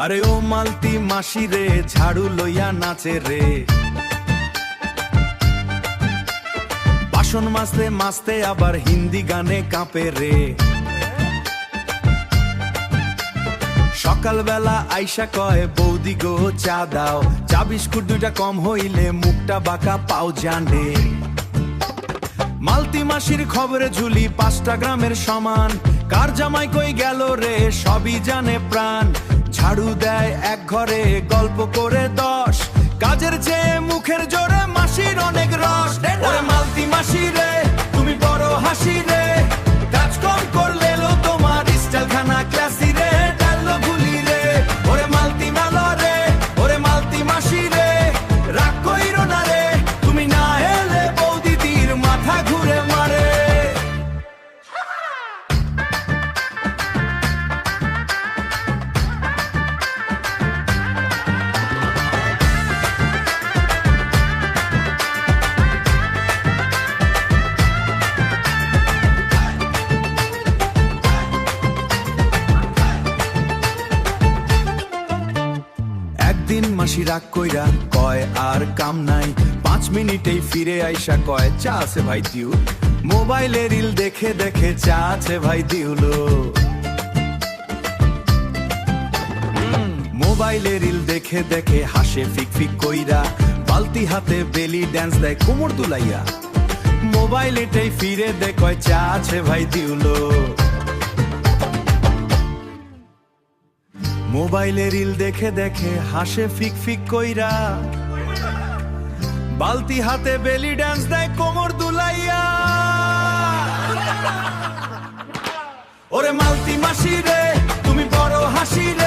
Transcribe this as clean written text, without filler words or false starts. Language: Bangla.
আরে ও মালতি মাসি রে, ঝাড়ু লইয়া নাচে রে। বাসন মাজতে মাজতে আবার হিন্দি গানে কাঁপে রে। সকালবেলা আইসা কয় বৌদি গো চা দাও, চা বিস্কুট দুইটা কম হইলে মুখটা বাঁকা পাও জানে। মালতি মাসির খবরে ঝুলি 5টা গ্রামের সমান, কার জামাই কই গেল রে সবই জানে প্রাণ। ঝাড়ু দেয় এক ঘরে গল্প করে 10, কাজের চেয়ে মুখের জোরে মাসির অনেক রস। ওরে মালতি মাসি রে তুমি বড় হাসি রে, কাজ কম করলে লো তোমার স্টাইল খানা ক্লাসি রে। ডালো ভুলি রে ওরে মালতি মালো রে, ওরে মালতি মাসি রে রাগ কইরো না রে, তুমি না এলে বৌদিদির মাথা ঘুরে মারে। একদিন মাসি রাগ কইরা কয় আর কাম নাই, 5 মিনিটেই ফিরে আইসা কয় চা আছে ভাই দিউ। মোবাইলে রিল দেখে দেখে চা আছে ভাই দিউলো। মোবাইলে রিল দেখে দেখে হাসে ফিক ফিক কইরা, বালতি হাতে বেলি ড্যান্স দেয় কোমর দুলাইয়া। মোবাইলেটাই ফিরে দেখ কয় চা আছে ভাই দিউলো। মোবাইলে রিল দেখে দেখে হাসে ফিক ফিক কইরা, বালতি হাতে বেলি ড্যান্স দেয় কোমর দুলাইয়া। ওরে মালতি মাসি রে তুমি বড় হাসি রে,